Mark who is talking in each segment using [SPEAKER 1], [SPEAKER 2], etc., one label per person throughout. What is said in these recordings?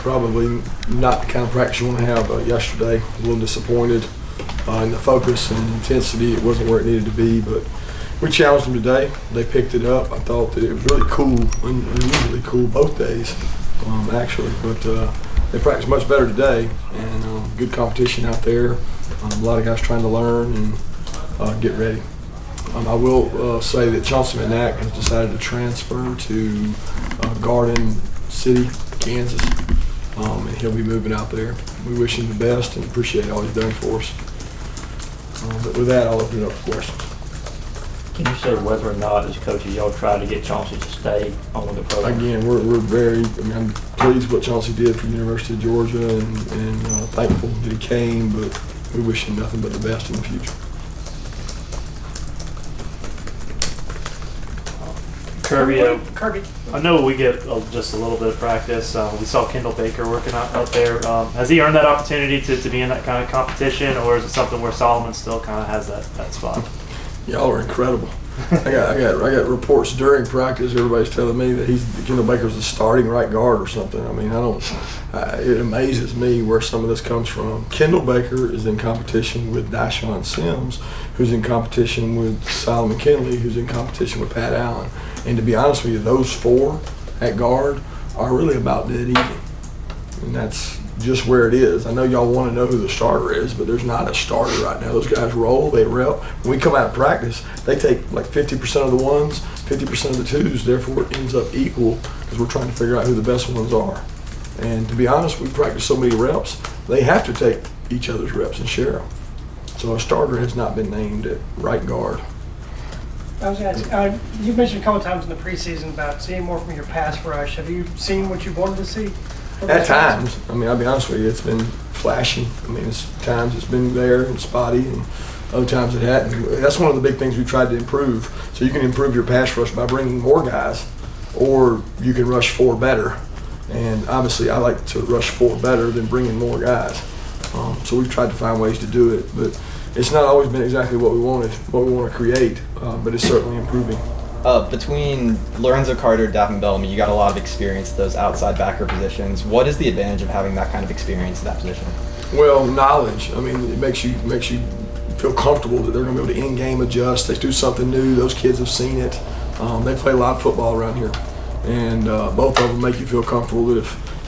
[SPEAKER 1] probably not the kind of practice you want to have. Yesterday, a little disappointed in the focus and intensity. It wasn't where it needed to be, but we challenged them today. They picked it up. I thought that it was really cool, unusually cool both days, actually. But they practiced much better today, and good competition out there. A lot of guys trying to learn and get ready. I will say that Chauncey McNack has decided to transfer to Garden City, Kansas, and he'll be moving out there. We wish him the best and appreciate all he's done for us. But with that, I'll open it up for questions.
[SPEAKER 2] Can you say whether or not, as coaches, y'all try to get Chauncey to stay on the program?
[SPEAKER 1] Again, we're very, I'm pleased with what Chauncey did for the University of Georgia and thankful that he came, but we wish him nothing but the best in the future.
[SPEAKER 2] Kirby, I know we get just a little bit of practice. We saw Kendall Baker working out there. Has he earned that opportunity to be in that kind of competition, or is it something where Solomon still kind of has that spot? Y'all
[SPEAKER 1] are incredible. I got reports during practice. Everybody's telling me that Kendall Baker's the starting right guard or something. I mean, it amazes me where some of this comes from. Kendall Baker is in competition with Dashawn Sims, who's in competition with Solomon Kinley, who's in competition with Pat Allen. And to be honest with you, those four at guard are really about dead even. And that's just where it is. I know y'all want to know who the starter is, but there's not a starter right now. Those guys roll, they rep. When we come out of practice, they take like 50% of the ones, 50% of the twos, therefore it ends up equal because we're trying to figure out who the best ones are. And to be honest, we practice so many reps, they have to take each other's reps and share them. So a starter has not been named at right guard.
[SPEAKER 3] I was going to ask, you mentioned a couple times in the preseason about seeing more from your pass rush. Have you seen what you wanted to see?
[SPEAKER 1] At times. I mean, I'll be honest with you, it's been flashy. I mean, times it's been there and spotty, and other times it hadn't. That's one of the big things we tried to improve. So you can improve your pass rush by bringing more guys, or you can rush four better. And obviously, I like to rush four better than bringing more guys. So we've tried to find ways to do it, but it's not always been exactly what we wanted, what we want to create, but it's certainly improving.
[SPEAKER 4] Between Lorenzo Carter, Davin Bellamy, you got a lot of experience at those outside backer positions. What is the advantage of having that kind of experience in that position?
[SPEAKER 1] Well, knowledge. I mean, it makes you feel comfortable that they're going to be able to in-game adjust. They do something new. Those kids have seen it. They play a lot of football around here, and both of them make you feel comfortable that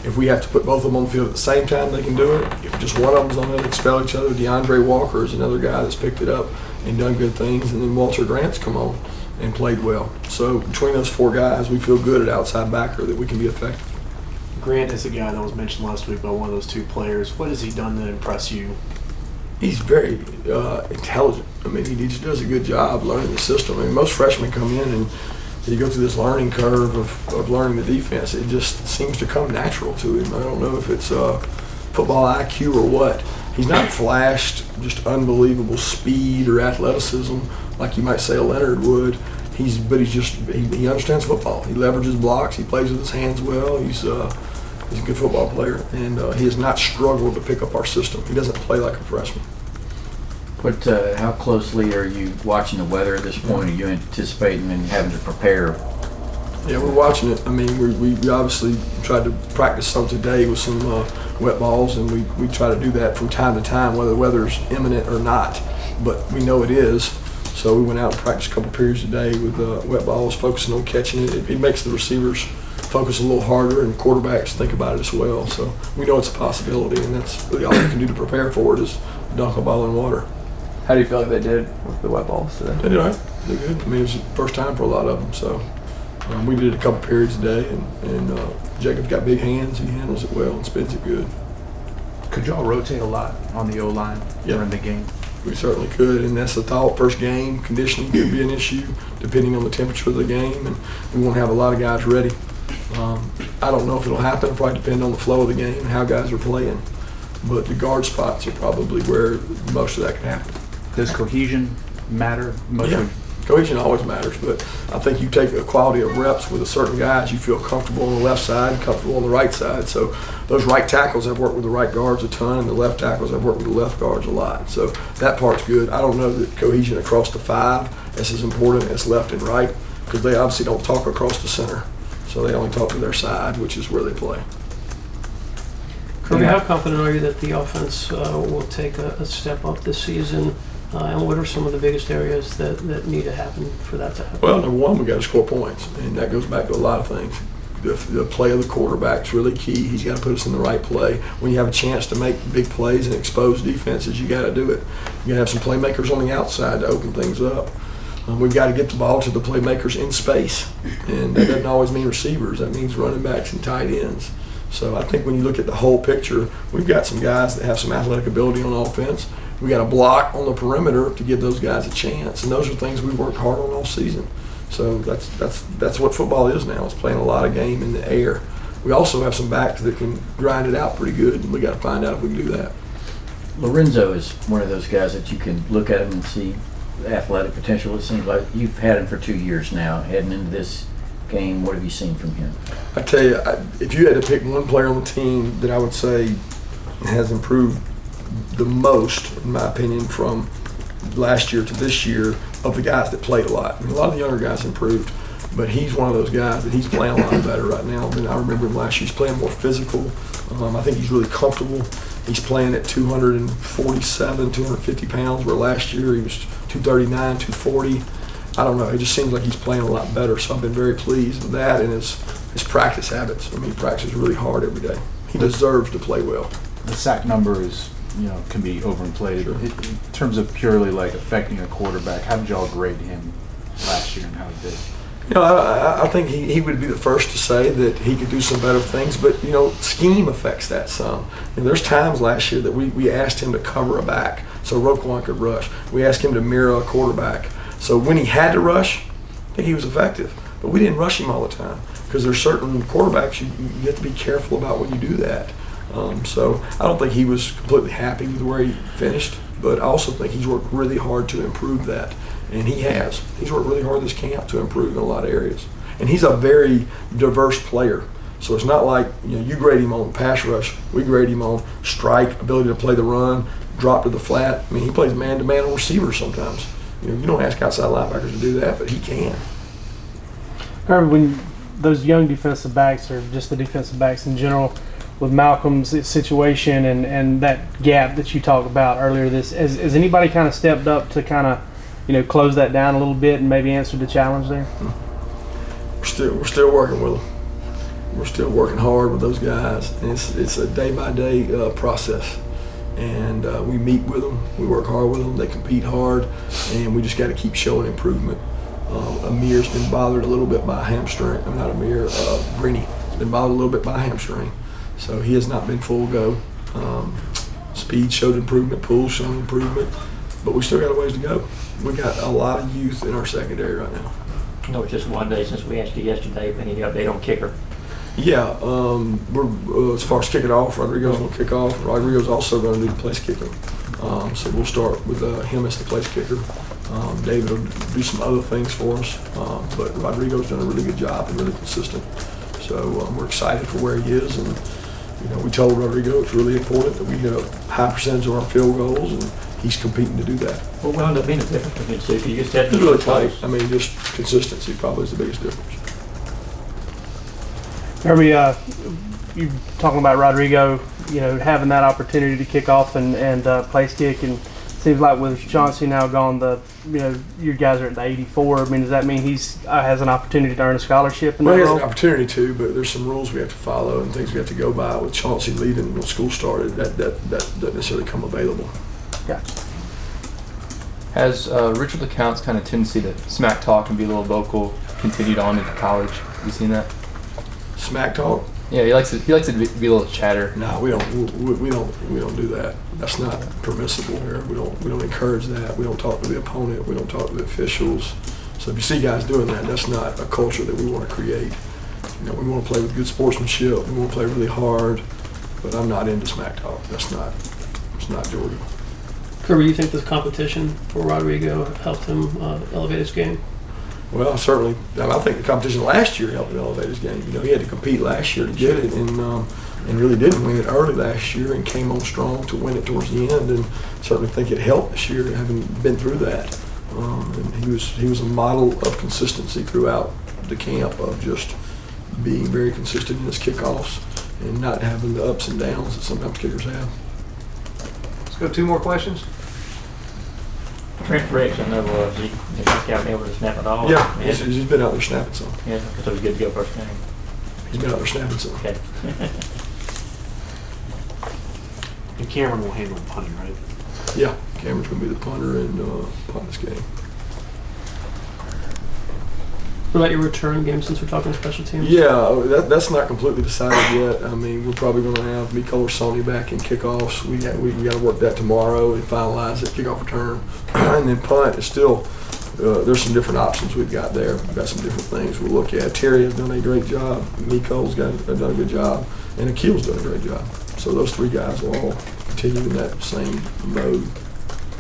[SPEAKER 1] if we have to put both of them on the field at the same time, they can do it. If just one of them's on there, they expel each other. DeAndre Walker is another guy that's picked it up and done good things, and then Walter Grant's come on and played well. So between those four guys, we feel good at outside backer that we can be effective.
[SPEAKER 5] Grant is a guy that was mentioned last week by one of those two players. What has he done to impress you?
[SPEAKER 1] He's very intelligent. I mean, he just does a good job learning the system. I mean, most freshmen come in and you go through this learning curve of learning the defense. It just seems to come natural to him. I don't know if it's football IQ or what. He's not flashed just unbelievable speed or athleticism like you might say a Leonard would. But he understands football. He leverages blocks. He plays with his hands well. He's a good football player, and he has not struggled to pick up our system. He doesn't play like a freshman.
[SPEAKER 6] How closely are you watching the weather at this point? Are you anticipating and having to prepare?
[SPEAKER 1] Yeah, we're watching it. I mean, we obviously tried to practice some today with some wet balls, and we try to do that from time to time, whether the weather's imminent or not. But we know it is. So we went out and practiced a couple periods today with wet balls, focusing on catching it. It makes the receivers focus a little harder, and quarterbacks think about it as well. So we know it's a possibility, and that's really all you can do to prepare for it is dunk a ball in water.
[SPEAKER 7] How do you feel like they did with the wet balls today?
[SPEAKER 1] They did all right. They're good. I mean, it was the first time for a lot of them. So we did a couple periods today, and Jacob's got big hands. He handles it well and spins it good.
[SPEAKER 5] Could y'all rotate a lot on the O-line during the game?
[SPEAKER 1] We certainly could, and that's the thought. First game, conditioning could be an issue depending on the temperature of the game, and we want to have a lot of guys ready. I don't know if it'll happen. It'll probably depend on the flow of the game and how guys are playing. But the guard spots are probably where most of that can happen.
[SPEAKER 5] Does cohesion matter?
[SPEAKER 1] Yeah. Cohesion always matters, but I think you take the quality of reps with a certain guys, you feel comfortable on the left side, comfortable on the right side. So those right tackles have worked with the right guards a ton, and the left tackles have worked with the left guards a lot. So that part's good. I don't know that cohesion across the five is as important as left and right, because they obviously don't talk across the center. So they only talk to their side, which is where they play.
[SPEAKER 8] Kirby, how confident are you that the offense will take a step up this season? And what are some of the biggest areas that need to happen for that to happen?
[SPEAKER 1] Well, number one, we got to score points, and that goes back to a lot of things. The play of the quarterback's really key. He's got to put us in the right play. When you have a chance to make big plays and expose defenses, you got to do it. You got to have some playmakers on the outside to open things up. We've got to get the ball to the playmakers in space, and that doesn't always mean receivers. That means running backs and tight ends. So I think when you look at the whole picture, we've got some guys that have some athletic ability on offense. We got a block on the perimeter to give those guys a chance, and those are things we've worked hard on all season. So that's what football is now. It's playing a lot of game in the air. We also have some backs that can grind it out pretty good, and we got to find out if we can do that.
[SPEAKER 6] Lorenzo is one of those guys that you can look at him and see the athletic potential. It seems like you've had him for 2 years now. Heading into this game, what have you seen from him?
[SPEAKER 1] I tell you, if you had to pick one player on the team that I would say has improved the most, in my opinion, from last year to this year, of the guys that played a lot. I mean, a lot of the younger guys improved, but he's one of those guys that he's playing a lot better right now than I remember him last year. He's playing more physical. I think he's really comfortable. He's playing at 247, 250 pounds, where last year he was 239, 240. I don't know. It just seems like he's playing a lot better, so I've been very pleased with that and his practice habits. I mean, he practices really hard every day. He deserves to play well.
[SPEAKER 9] The sack number is, can be overinflated. Sure. In terms of purely like affecting a quarterback, how did y'all grade him last year and how he did?
[SPEAKER 1] I think he would be the first to say that he could do some better things, but, scheme affects that some. And there's times last year that we asked him to cover a back so Roquan could rush. We asked him to mirror a quarterback. So when he had to rush, I think he was effective. But we didn't rush him all the time because there's certain quarterbacks you have to be careful about when you do that. So I don't think he was completely happy with where he finished, but I also think he's worked really hard to improve that. And he has. He's worked really hard this camp to improve in a lot of areas. And he's a very diverse player. So it's not like you grade him on pass rush. We grade him on strike, ability to play the run, drop to the flat. I mean, he plays man-to-man on receivers sometimes. You don't ask outside linebackers to do that, but he can.
[SPEAKER 3] When those young defensive backs, or just the defensive backs in general, with Malcolm's situation and that gap that you talked about earlier, has anybody kind of stepped up to kind of close that down a little bit and maybe answer the challenge there?
[SPEAKER 1] We're still working with them. We're still working hard with those guys. And it's a day-by-day process. And we meet with them, we work hard with them, they compete hard, and we just got to keep showing improvement. Amir's been bothered a little bit by a hamstring. I'm not Amir, Greeny. He's been bothered a little bit by a hamstring. So he has not been full go. Speed showed improvement, Poole showed improvement, but we still got a ways to go. We got a lot of youth in our secondary right now.
[SPEAKER 10] It's just one day since we asked you yesterday, but any update on kicker?
[SPEAKER 1] Yeah, we're as far as kicking off, Rodrigo's going to kick off. Rodrigo's also going to do the place kicker. So we'll start with him as the place kicker. David will do some other things for us, but Rodrigo's done a really good job and really consistent. So we're excited for where he is, and we told Rodrigo it's really important that we get a high percentage of our field goals, and he's competing to do that.
[SPEAKER 10] What wound up being the difference between the two? You just had
[SPEAKER 1] it's really tight. I mean, just consistency probably is the biggest difference.
[SPEAKER 3] Kirby, you talking about Rodrigo, having that opportunity to kick off and place kick, and seems like with Chauncey now gone, your guys are at the 84. I mean, does that mean he's has an opportunity to earn a scholarship?
[SPEAKER 1] Well, he has an opportunity to, but there's some rules we have to follow and things we have to go by. With Chauncey leaving when school started, that doesn't necessarily come available.
[SPEAKER 3] Gotcha.
[SPEAKER 7] Has Richard LeCount's kind of tendency to smack talk and be a little vocal continued on into college? Have you seen that?
[SPEAKER 1] Smack talk?
[SPEAKER 7] Yeah, he likes to be a little chatter.
[SPEAKER 1] No, we don't do that. That's not permissible here. We don't encourage that. We don't talk to the opponent. We don't talk to the officials. So if you see guys doing that, that's not a culture that we want to create. We want to play with good sportsmanship. We want to play really hard. But I'm not into smack talk. It's not Georgia.
[SPEAKER 8] Kirby, you think this competition for Rodrigo helped him elevate his game?
[SPEAKER 1] Well, certainly. I think the competition last year helped him elevate his game. He had to compete last year to get it, and really didn't win it early last year, and came on strong to win it towards the end. And certainly think it helped this year, having been through that. And he was a model of consistency throughout the camp, of just being very consistent in his kickoffs and not having the ups and downs that sometimes kickers have.
[SPEAKER 5] Let's go 2 more questions.
[SPEAKER 10] Trent Fricks, I know, he just got able to snap it all.
[SPEAKER 1] Yeah, he's been out there snapping some.
[SPEAKER 10] Yeah, so it was good to go first game.
[SPEAKER 1] He's been out there snapping some.
[SPEAKER 10] Okay.
[SPEAKER 5] And Cameron will handle the punting, right?
[SPEAKER 1] Yeah, Cameron's going to be the punter and punt this game.
[SPEAKER 8] What about your return game, since we're talking special teams?
[SPEAKER 1] Yeah, that's not completely decided yet. I mean, we're probably going to have Miko or Sony back in kickoffs. We got to work that tomorrow and finalize it, kickoff return. And then punt is still, there's some different options we've got there. We've got some different things we'll look at. Terry has done a great job. Miko's done a good job. And Akil's done a great job. So those 3 guys will all continue in that same mode.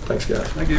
[SPEAKER 1] Thanks, guys.
[SPEAKER 5] Thank you.